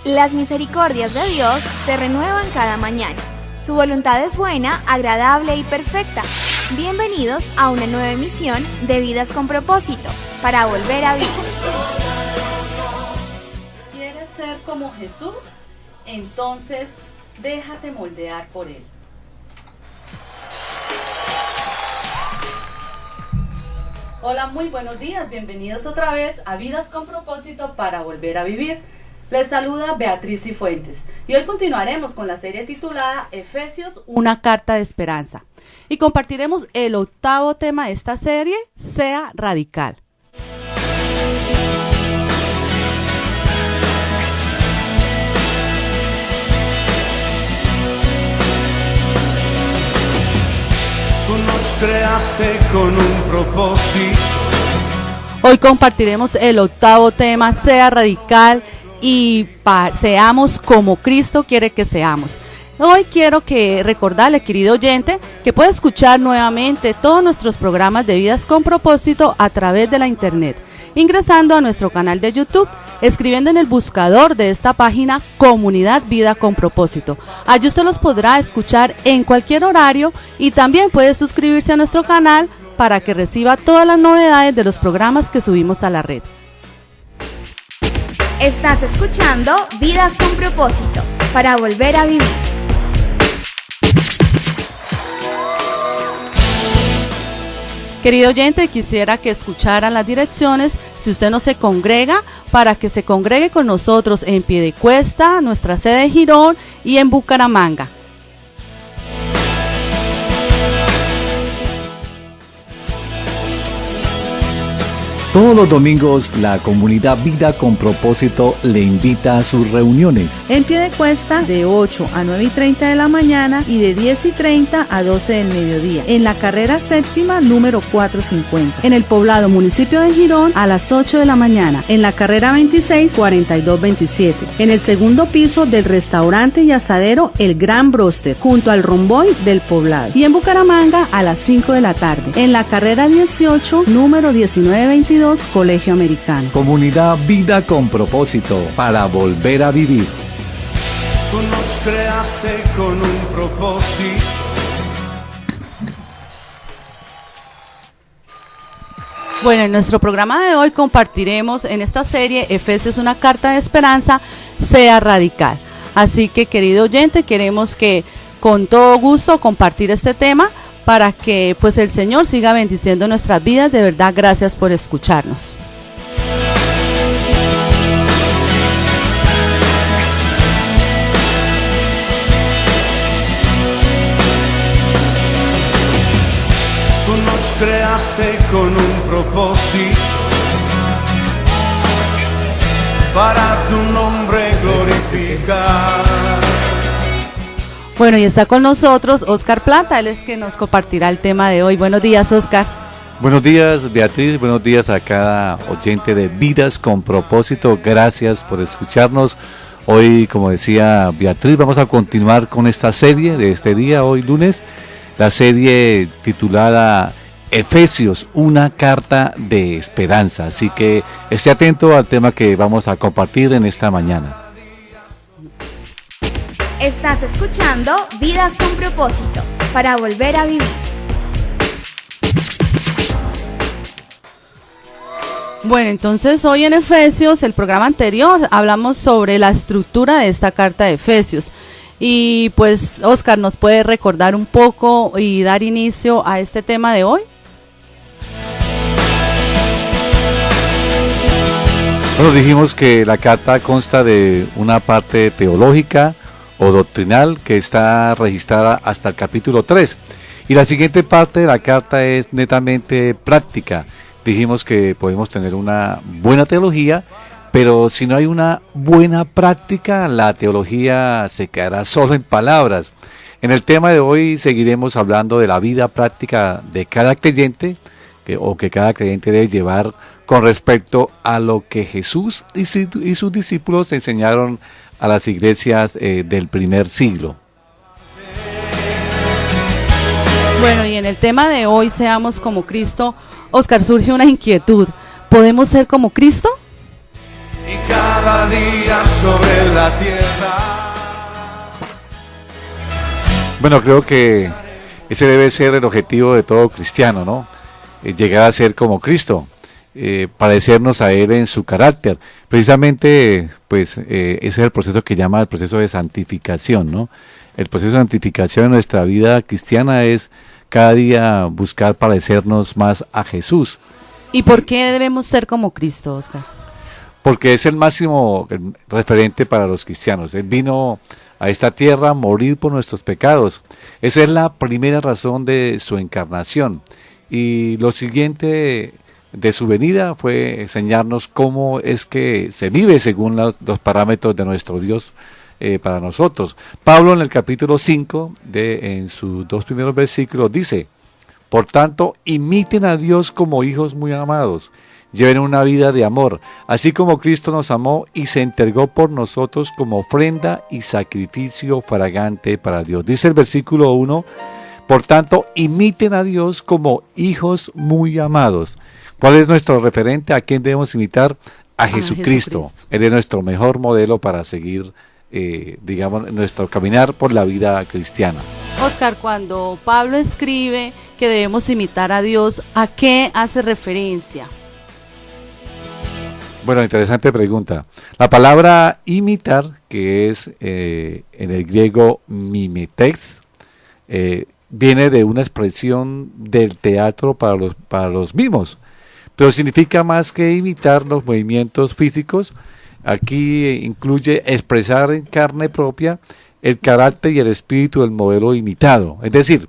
Las misericordias de Dios se renuevan cada mañana. Su voluntad es buena, agradable y perfecta. Bienvenidos a una nueva emisión de Vidas con Propósito, para volver a vivir. ¿Quieres ser como Jesús? Entonces, déjate moldear por Él. Hola, muy buenos días. Bienvenidos otra vez a Vidas con Propósito para volver a vivir. Les saluda Beatriz Cifuentes y hoy continuaremos con la serie titulada Efesios, una carta de esperanza. Y compartiremos el octavo tema de esta serie, Sea Radical. Tú nos creaste con un propósito. Hoy compartiremos el octavo tema, Sea Radical, y seamos como Cristo quiere que seamos. Hoy quiero recordarle, querido oyente, que puede escuchar nuevamente todos nuestros programas de Vidas con Propósito a través de la internet, ingresando a nuestro canal de YouTube, escribiendo en el buscador de esta página Comunidad Vida con Propósito. Allí usted los podrá escuchar en cualquier horario y también puede suscribirse a nuestro canal para que reciba todas las novedades de los programas que subimos a la red. Estás escuchando Vidas con Propósito, para volver a vivir. Querido oyente, quisiera que escucharan las direcciones, si usted no se congrega, para que se congregue con nosotros en Piedecuesta, nuestra sede de Girón, y en Bucaramanga. Todos los domingos, la comunidad Vida con Propósito le invita a sus reuniones. En Piedecuesta, de 8 a 9:30 de la mañana y de 10:30 a 12 del mediodía. En la carrera séptima, número 450. En el poblado municipio de Girón, a las 8 de la mañana. En la carrera 26, 4227. En el segundo piso del restaurante y asadero El Gran Broster, junto al Romboy del poblado. Y en Bucaramanga, a las 5 de la tarde. En la carrera 18, número 1922. Colegio Americano. Comunidad Vida con Propósito, para volver a vivir. Tú nos creaste con un propósito. Bueno, en nuestro programa de hoy compartiremos en esta serie Efesios, una carta de esperanza, Sea Radical. Así que, querido oyente, queremos que con todo gusto compartir este tema para que pues el Señor siga bendiciendo nuestras vidas. De verdad, gracias por escucharnos. Tú nos creaste con un propósito, para tu nombre glorificar. Bueno, y está con nosotros Oscar Plata, él es que nos compartirá el tema de hoy. Buenos días, Oscar. Buenos días, Beatriz, buenos días a cada oyente de Vidas con Propósito. Gracias por escucharnos. Hoy, como decía Beatriz, vamos a continuar con esta serie de este día, hoy lunes, la serie titulada Efesios, una carta de esperanza. Así que esté atento al tema que vamos a compartir en esta mañana. Estás escuchando Vidas con Propósito, para volver a vivir. Bueno, entonces hoy en Efesios, el programa anterior, hablamos sobre la estructura de esta carta de Efesios. Y pues, Oscar, ¿nos puede recordar un poco y dar inicio a este tema de hoy? Bueno, dijimos que la carta consta de una parte teológica o doctrinal que está registrada hasta el capítulo 3. Y la siguiente parte de la carta es netamente práctica. Dijimos que podemos tener una buena teología, pero si no hay una buena práctica, la teología se quedará solo en palabras. En el tema de hoy seguiremos hablando de la vida práctica de cada creyente, que cada creyente debe llevar con respecto a lo que Jesús y sus discípulos enseñaron a las iglesias del primer siglo. Bueno, y en el tema de hoy, seamos como Cristo, Oscar, surge una inquietud. ¿Podemos ser como Cristo? Y cada día sobre la tierra. Bueno, creo que ese debe ser el objetivo de todo cristiano, ¿no? Llegar a ser como Cristo, parecernos a Él en su carácter. Precisamente, pues, ese es el proceso que llama el proceso de santificación, ¿no? El proceso de santificación en nuestra vida cristiana es cada día buscar parecernos más a Jesús. ¿Y por qué debemos ser como Cristo, Oscar? Porque es el máximo referente para los cristianos. Él vino a esta tierra a morir por nuestros pecados. Esa es la primera razón de su encarnación. Y lo siguiente de su venida fue enseñarnos cómo es que se vive según los parámetros de nuestro Dios para nosotros. Pablo en el capítulo 5, en sus 2 primeros versículos, dice: por tanto, imiten a Dios como hijos muy amados. Lleven una vida de amor, así como Cristo nos amó y se entregó por nosotros como ofrenda y sacrificio fragante para Dios. Dice el versículo 1, por tanto, imiten a Dios como hijos muy amados. ¿Cuál es nuestro referente? ¿A quién debemos imitar? A Jesucristo. Él es nuestro mejor modelo para seguir, digamos, nuestro caminar por la vida cristiana. Oscar, cuando Pablo escribe que debemos imitar a Dios, ¿a qué hace referencia? Bueno, interesante pregunta. La palabra imitar, que es en el griego mimetex, viene de una expresión del teatro para los mimos, pero significa más que imitar los movimientos físicos. Aquí incluye expresar en carne propia el carácter y el espíritu del modelo imitado, es decir,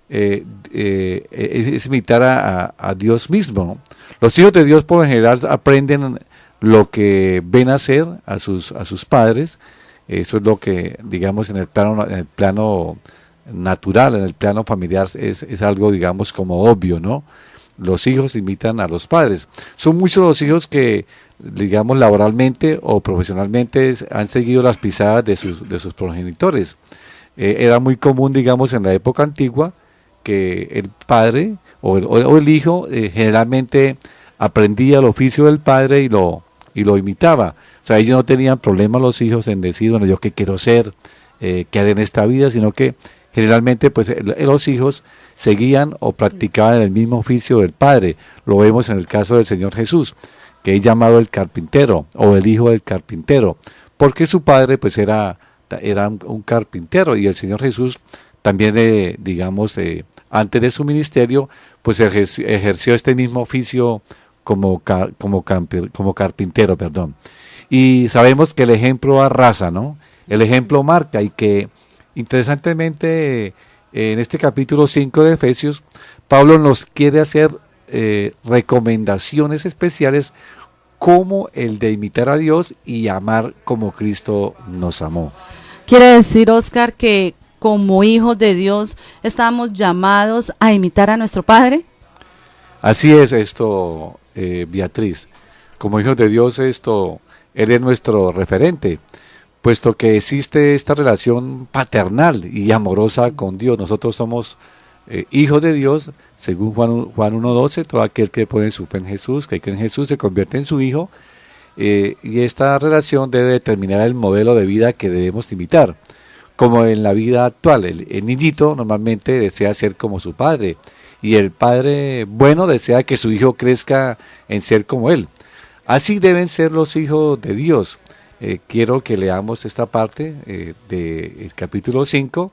es imitar a Dios mismo, ¿no? Los hijos de Dios por lo general aprenden lo que ven hacer a sus padres. Eso es lo que, digamos, en el plano natural, en el plano familiar es algo, digamos, como obvio, ¿no? Los hijos imitan a los padres. Son muchos los hijos que, digamos, laboralmente o profesionalmente han seguido las pisadas de sus progenitores. Era muy común, digamos, en la época antigua que el padre o el hijo generalmente aprendía el oficio del padre y lo imitaba. O sea, ellos no tenían problema, los hijos, en decir, bueno, yo qué quiero ser, qué haré en esta vida, sino que generalmente pues los hijos seguían o practicaban el mismo oficio del padre. Lo vemos en el caso del Señor Jesús, que es llamado el carpintero o el hijo del carpintero, porque su padre pues era un carpintero, y el Señor Jesús también, digamos, antes de su ministerio, pues ejerció este mismo oficio como carpintero, perdón. Y sabemos que el ejemplo arrasa, ¿no? El ejemplo marca, y que interesantemente en este capítulo 5 de Efesios, Pablo nos quiere hacer recomendaciones especiales como el de imitar a Dios y amar como Cristo nos amó. Quiere decir, Oscar, que como hijos de Dios estamos llamados a imitar a nuestro Padre. Así es esto, Beatriz. Como hijos de Dios, Él es nuestro referente, puesto que existe esta relación paternal y amorosa con Dios. Nosotros somos hijos de Dios, según Juan 1:12, todo aquel que pone su fe en Jesús, que cree en Jesús, se convierte en su hijo, y esta relación debe determinar el modelo de vida que debemos imitar. Como en la vida actual, el niñito normalmente desea ser como su padre, y el padre bueno desea que su hijo crezca en ser como él. Así deben ser los hijos de Dios. Quiero que leamos esta parte del capítulo 5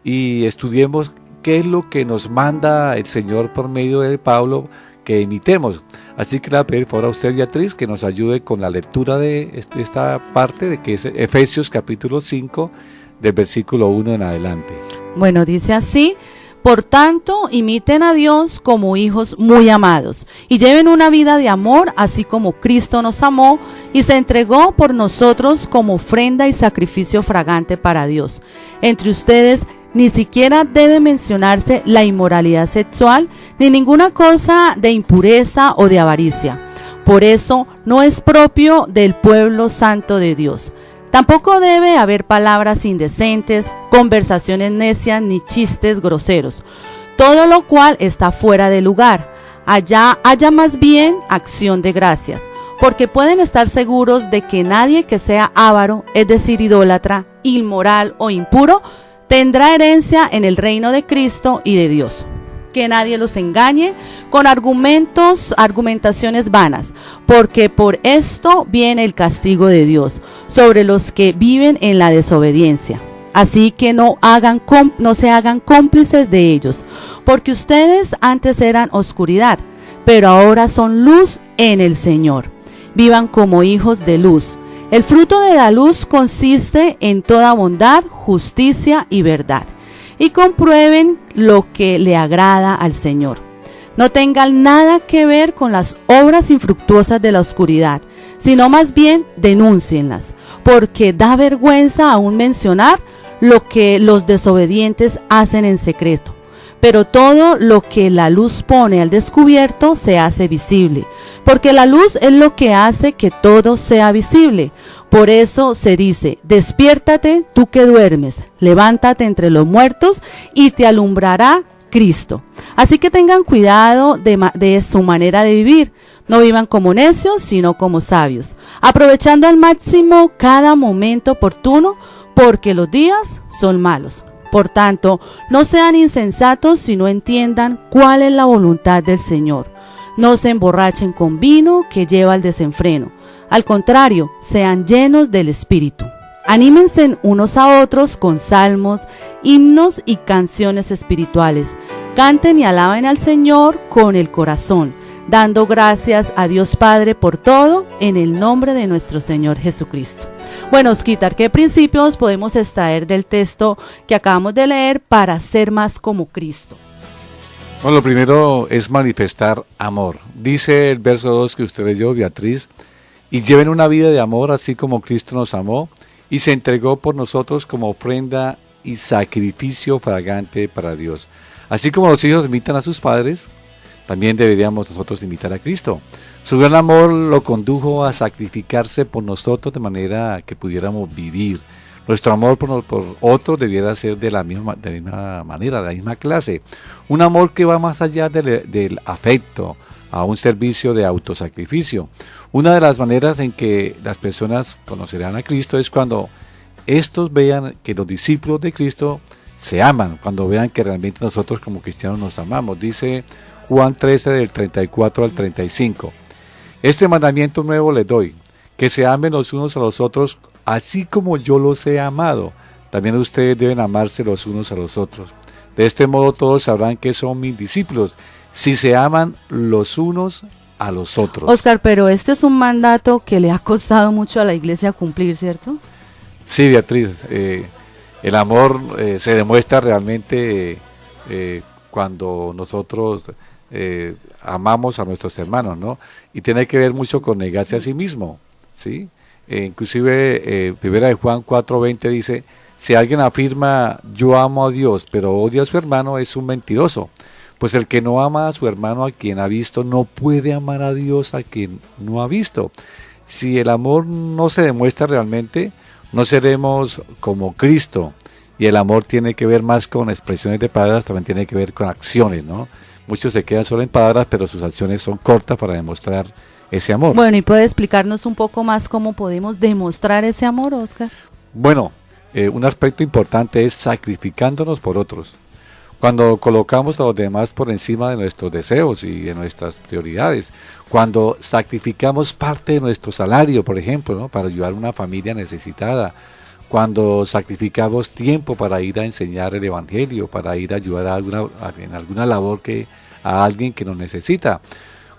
y estudiemos qué es lo que nos manda el Señor por medio de Pablo que imitemos. Así que le voy a pedir por favor a usted, Beatriz, que nos ayude con la lectura de esta parte, de que es Efesios capítulo 5, del versículo 1 en adelante. Bueno, dice así: por tanto, imiten a Dios como hijos muy amados y lleven una vida de amor, así como Cristo nos amó y se entregó por nosotros como ofrenda y sacrificio fragante para Dios. Entre ustedes ni siquiera debe mencionarse la inmoralidad sexual ni ninguna cosa de impureza o de avaricia. Por eso no es propio del pueblo santo de Dios. Tampoco debe haber palabras indecentes, conversaciones necias ni chistes groseros, todo lo cual está fuera de lugar. Allá haya más bien acción de gracias, porque pueden estar seguros de que nadie que sea avaro, es decir, idólatra, inmoral o impuro, tendrá herencia en el reino de Cristo y de Dios. Que nadie los engañe con argumentaciones vanas, porque por esto viene el castigo de Dios sobre los que viven en la desobediencia. Así que no se hagan cómplices de ellos, porque ustedes antes eran oscuridad, pero ahora son luz en el Señor. Vivan como hijos de luz. El fruto de la luz consiste en toda bondad, justicia y verdad. Y comprueben lo que le agrada al Señor. No tengan nada que ver con las obras infructuosas de la oscuridad, sino más bien denúncienlas, porque da vergüenza aún mencionar lo que los desobedientes hacen en secreto. Pero todo lo que la luz pone al descubierto se hace visible, porque la luz es lo que hace que todo sea visible. Por eso se dice: despiértate tú que duermes, levántate entre los muertos y te alumbrará Cristo. Así que tengan cuidado de su manera de vivir. No vivan como necios, sino como sabios, aprovechando al máximo cada momento oportuno, porque los días son malos. Por tanto, no sean insensatos, sino entiendan cuál es la voluntad del Señor. No se emborrachen con vino que lleva al desenfreno. Al contrario, sean llenos del Espíritu. Anímense unos a otros con salmos, himnos y canciones espirituales. Canten y alaben al Señor con el corazón, dando gracias a Dios Padre por todo, en el nombre de nuestro Señor Jesucristo. Bueno, Osquitar, ¿qué principios podemos extraer del texto que acabamos de leer para ser más como Cristo? Bueno, lo primero es manifestar amor. Dice el verso 2 que usted leyó, Beatriz: y lleven una vida de amor así como Cristo nos amó y se entregó por nosotros como ofrenda y sacrificio fragante para Dios. Así como los hijos imitan a sus padres, también deberíamos nosotros imitar a Cristo. Su gran amor lo condujo a sacrificarse por nosotros de manera que pudiéramos vivir. Nuestro amor por otros debiera ser de la misma manera, de la misma clase. Un amor que va más allá del afecto, a un servicio de autosacrificio. Una de las maneras en que las personas conocerán a Cristo es cuando estos vean que los discípulos de Cristo se aman, cuando vean que realmente nosotros como cristianos nos amamos. Dice Juan 13 del 34 al 35. Este mandamiento nuevo les doy, que se amen los unos a los otros, así como yo los he amado. También ustedes deben amarse los unos a los otros. De este modo todos sabrán que son mis discípulos, si se aman los unos a los otros. Oscar, pero este es un mandato que le ha costado mucho a la iglesia cumplir, ¿cierto? Sí, Beatriz, el amor se demuestra realmente cuando nosotros amamos a nuestros hermanos, ¿no? Y tiene que ver mucho con negarse a sí mismo, ¿sí? Inclusive, primera de Juan 4:20 dice: si alguien afirma yo amo a Dios, pero odia a su hermano, es un mentiroso. Pues el que no ama a su hermano a quien ha visto, no puede amar a Dios a quien no ha visto. Si el amor no se demuestra realmente, no seremos como Cristo. Y el amor tiene que ver más con expresiones de palabras, también tiene que ver con acciones, ¿no? Muchos se quedan solo en palabras, pero sus acciones son cortas para demostrar ese amor. Bueno, ¿y puede explicarnos un poco más cómo podemos demostrar ese amor, Oscar? Bueno, un aspecto importante es sacrificándonos por otros. Cuando colocamos a los demás por encima de nuestros deseos y de nuestras prioridades, cuando sacrificamos parte de nuestro salario, por ejemplo, ¿no?, para ayudar a una familia necesitada, cuando sacrificamos tiempo para ir a enseñar el evangelio, para ir a ayudar en alguna labor a alguien que nos necesita,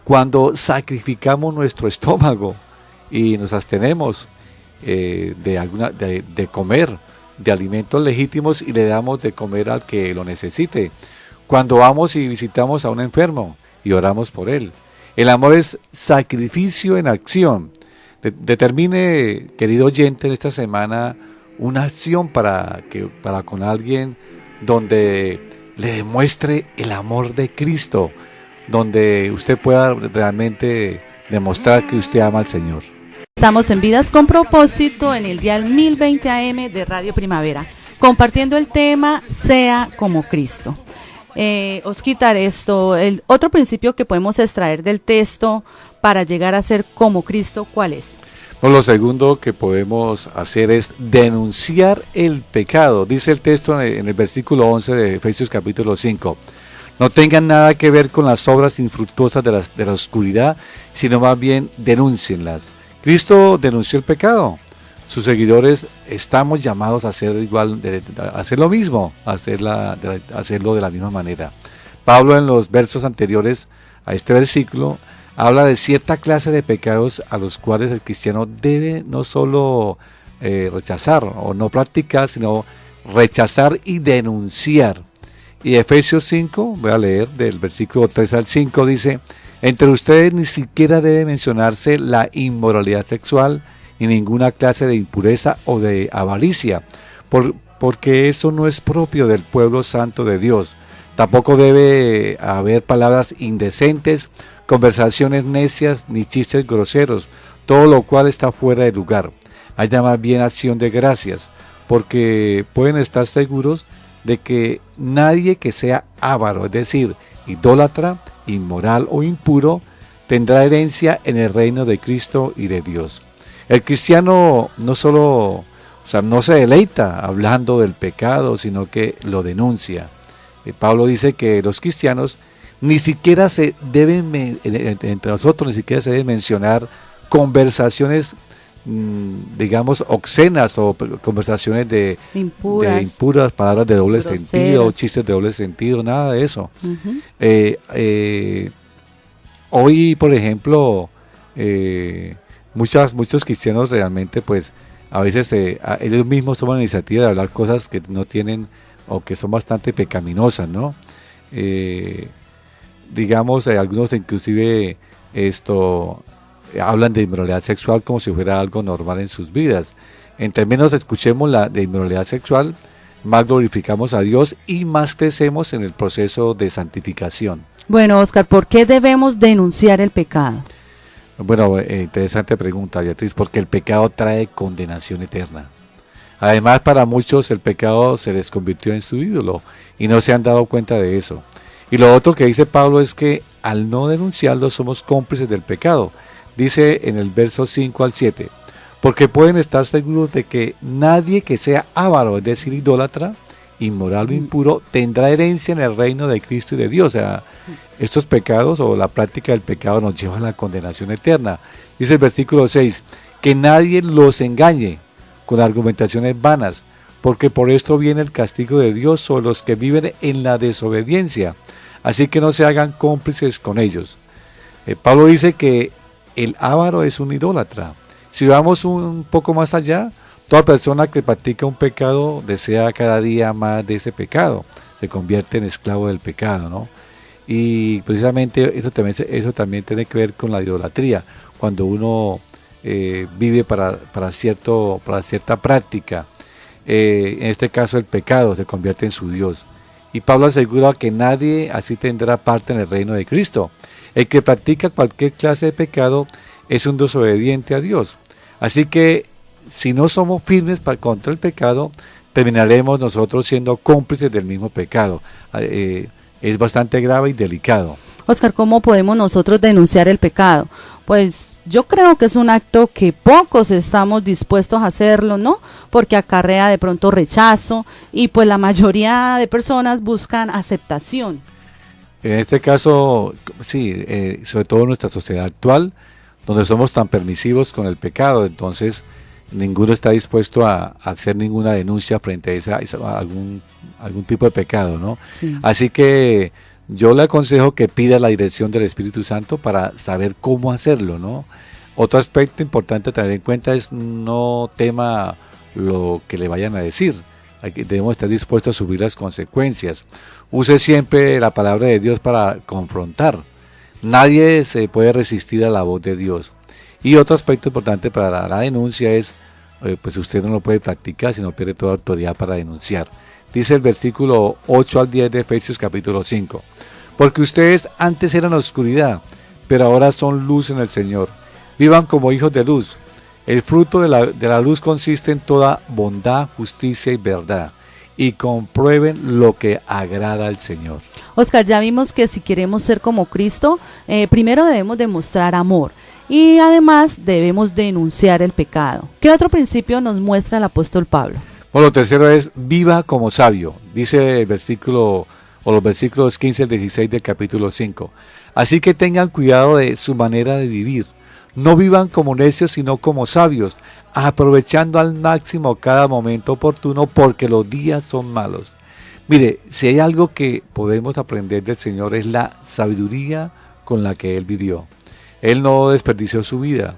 cuando sacrificamos nuestro estómago y nos abstenemos de comer de alimentos legítimos y le damos de comer al que lo necesite, cuando vamos y visitamos a un enfermo y oramos por él. El amor es sacrificio en acción. Determine, querido oyente, en esta semana una acción para con alguien donde le demuestre el amor de Cristo, donde usted pueda realmente demostrar que usted ama al Señor. Estamos en Vidas con Propósito en el dial 1020 AM de Radio Primavera, compartiendo el tema Sea como Cristo. Osquitar, el otro principio que podemos extraer del texto para llegar a ser como Cristo, ¿cuál es? No, lo segundo que podemos hacer es denunciar el pecado. Dice el texto en el versículo 11 de Efesios capítulo 5. No tengan nada que ver con las obras infructuosas de la oscuridad, sino más bien denúncienlas. Cristo denunció el pecado. Sus seguidores estamos llamados a hacer igual, a hacer lo mismo, a hacerlo de la misma manera. Pablo en los versos anteriores a este versículo habla de cierta clase de pecados a los cuales el cristiano debe no solo rechazar o no practicar, sino rechazar y denunciar. Y Efesios 5, voy a leer del versículo 3 al 5, dice: entre ustedes ni siquiera debe mencionarse la inmoralidad sexual y ninguna clase de impureza o de avaricia, porque eso no es propio del pueblo santo de Dios. Tampoco debe haber palabras indecentes, conversaciones necias ni chistes groseros, todo lo cual está fuera de lugar. Haya más bien acción de gracias, porque pueden estar seguros de que nadie que sea avaro, es decir, idólatra, inmoral o impuro, tendrá herencia en el reino de Cristo y de Dios. El cristiano no solo, no se deleita hablando del pecado, sino que lo denuncia. Pablo dice que los cristianos ni siquiera se deben, entre nosotros, ni siquiera se deben mencionar conversaciones, digamos, obscenas o conversaciones de impuras, palabras de doble sentido, chistes de doble sentido, nada de eso. Hoy, por ejemplo, muchos cristianos realmente, pues, a veces ellos mismos toman la iniciativa de hablar cosas que no tienen o que son bastante pecaminosas, ¿no? Digamos, algunos inclusive hablan de inmoralidad sexual como si fuera algo normal en sus vidas. Entre menos escuchemos la de inmoralidad sexual, más glorificamos a Dios y más crecemos en el proceso de santificación. Bueno, Oscar, ¿por qué debemos denunciar el pecado? Bueno, interesante pregunta, Beatriz, porque el pecado trae condenación eterna. Además, para muchos el pecado se les convirtió en su ídolo y no se han dado cuenta de eso. Y lo otro que dice Pablo es que al no denunciarlo somos cómplices del pecado. Dice en el verso 5 al 7, porque pueden estar seguros de que nadie que sea avaro, es decir, idólatra, inmoral o impuro, tendrá herencia en el reino de Cristo y de Dios. O sea, estos pecados o la práctica del pecado nos lleva a la condenación eterna. Dice el versículo 6, que nadie los engañe con argumentaciones vanas, porque por esto viene el castigo de Dios sobre los que viven en la desobediencia. Así que no se hagan cómplices con ellos. Pablo dice que el avaro es un idólatra. Si vamos un poco más allá, toda persona que practica un pecado desea cada día más de ese pecado, se convierte en esclavo del pecado, ¿no? Y precisamente eso también tiene que ver con la idolatría, cuando uno vive para cierta práctica. En este caso el pecado se convierte en su Dios. Y Pablo asegura que nadie así tendrá parte en el reino de Cristo. El que practica cualquier clase de pecado es un desobediente a Dios. Así que si no somos firmes contra el pecado, terminaremos nosotros siendo cómplices del mismo pecado. Es bastante grave y delicado. Oscar, ¿cómo podemos nosotros denunciar el pecado? Pues yo creo que es un acto que pocos estamos dispuestos a hacerlo, ¿no? Porque acarrea de pronto rechazo y pues la mayoría de personas buscan aceptación. En este caso, sí, sobre todo en nuestra sociedad actual, donde somos tan permisivos con el pecado, entonces ninguno está dispuesto a hacer ninguna denuncia frente a algún tipo de pecado, ¿no? Sí. Así que yo le aconsejo que pida la dirección del Espíritu Santo para saber cómo hacerlo, ¿no? Otro aspecto importante a tener en cuenta es no tema lo que le vayan a decir. Debemos estar dispuestos a subir las consecuencias. Use siempre la palabra de Dios para confrontar. Nadie se puede resistir a la voz de Dios. Y otro aspecto importante para la denuncia es, pues usted no lo puede practicar, sino pierde toda autoridad para denunciar. Dice el versículo 8 al 10 de Efesios capítulo 5. Porque ustedes antes eran oscuridad, pero ahora son luz en el Señor. Vivan como hijos de luz. El fruto de la luz consiste en toda bondad, justicia y verdad. Y comprueben lo que agrada al Señor. Oscar, ya vimos que si queremos ser como Cristo, primero debemos demostrar amor y además debemos denunciar el pecado. ¿Qué otro principio nos muestra el apóstol Pablo? Bueno, lo tercero es viva como sabio, dice el versículo o los versículos 15 al 16 del capítulo 5. Así que tengan cuidado de su manera de vivir. No vivan como necios, sino como sabios, aprovechando al máximo cada momento oportuno, porque los días son malos. Mire, si hay algo que podemos aprender del Señor es la sabiduría con la que Él vivió. Él no desperdició su vida.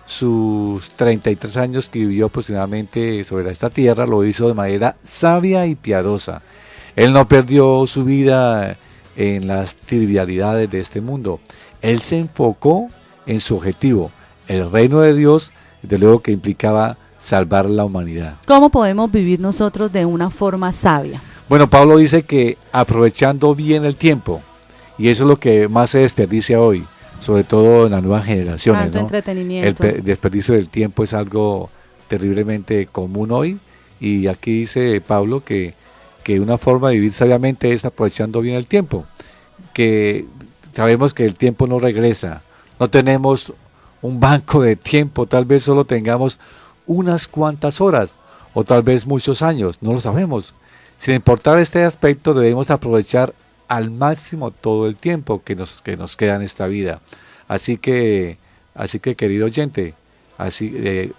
Sus 33 años que vivió aproximadamente sobre esta tierra lo hizo de manera sabia y piadosa. Él no perdió su vida en las trivialidades de este mundo. Él se enfocó en su objetivo, el reino de Dios, desde luego que implicaba salvar la humanidad. ¿Cómo podemos vivir nosotros de una forma sabia? Bueno, Pablo dice que aprovechando bien el tiempo, y eso es lo que más se desperdicia hoy, sobre todo en las nuevas generaciones. Tanto entretenimiento. El desperdicio del tiempo es algo terriblemente común hoy, y aquí dice Pablo que una forma de vivir sabiamente es aprovechando bien el tiempo, que sabemos que el tiempo no regresa, no tenemos un banco de tiempo, tal vez solo tengamos unas cuantas horas, o tal vez muchos años, no lo sabemos. Sin importar este aspecto, debemos aprovechar al máximo todo el tiempo que nos queda en esta vida. Así que querido oyente,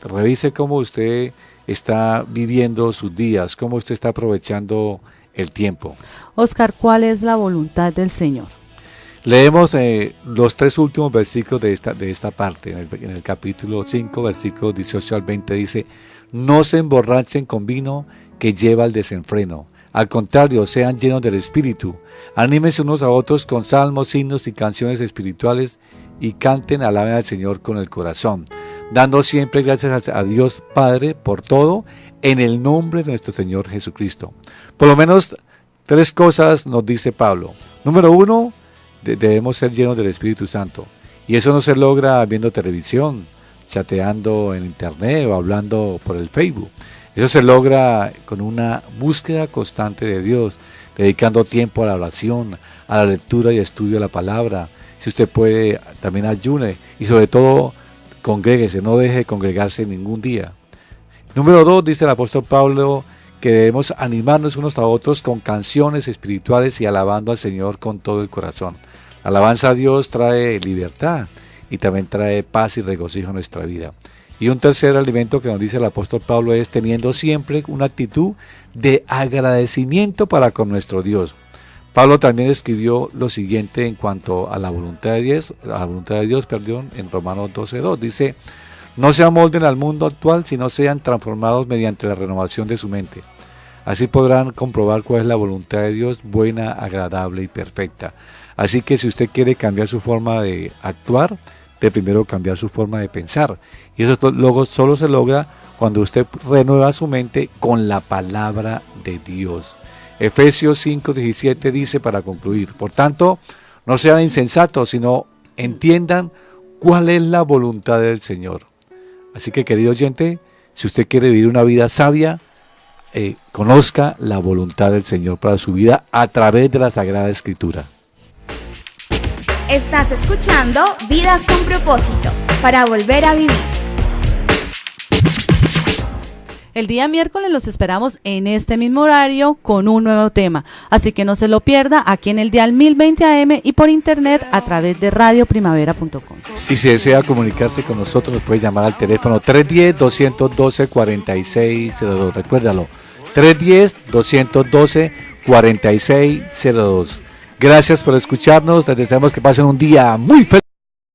revise cómo usted está viviendo sus días, cómo usted está aprovechando el tiempo. Oscar, ¿cuál es la voluntad del Señor? Leemos los 3 últimos versículos de esta parte. En el capítulo 5, versículos 18 al 20 dice: no se emborrachen con vino que lleva al desenfreno. Al contrario, sean llenos del Espíritu. Anímense unos a otros con salmos, himnos y canciones espirituales y canten, alaben al Señor con el corazón, dando siempre gracias a Dios Padre por todo, en el nombre de nuestro Señor Jesucristo. Por lo menos 3 cosas nos dice Pablo. Número 1, debemos ser llenos del Espíritu Santo. Y eso no se logra viendo televisión, chateando en internet o hablando por el Facebook. Eso se logra con una búsqueda constante de Dios, dedicando tiempo a la oración, a la lectura y estudio de la palabra. Si usted puede, también ayune y sobre todo congréguese, no deje de congregarse ningún día. Número 2, dice el apóstol Pablo, que debemos animarnos unos a otros con canciones espirituales y alabando al Señor con todo el corazón. La alabanza a Dios trae libertad y también trae paz y regocijo a nuestra vida. Y un tercer alimento que nos dice el apóstol Pablo es teniendo siempre una actitud de agradecimiento para con nuestro Dios. Pablo también escribió lo siguiente en cuanto a la voluntad de Dios, en Romanos 12:2. Dice: no se amolden al mundo actual, sino sean transformados mediante la renovación de su mente. Así podrán comprobar cuál es la voluntad de Dios, buena, agradable y perfecta. Así que si usted quiere cambiar su forma de actuar, de primero cambiar su forma de pensar. Y eso luego solo se logra cuando usted renueva su mente con la palabra de Dios. Efesios 5:17 dice, para concluir: por tanto, no sean insensatos, sino entiendan cuál es la voluntad del Señor. Así que, querido oyente, si usted quiere vivir una vida sabia, conozca la voluntad del Señor para su vida a través de la Sagrada Escritura. Estás escuchando Vidas con Propósito, para volver a vivir. El día miércoles los esperamos en este mismo horario con un nuevo tema, así que no se lo pierda aquí en el dial 1020 AM y por internet a través de radioprimavera.com. Y si desea comunicarse con nosotros, nos puede llamar al teléfono 310-212-4602. Recuérdalo, 310-212-4602. Gracias por escucharnos, les deseamos que pasen un día muy feliz.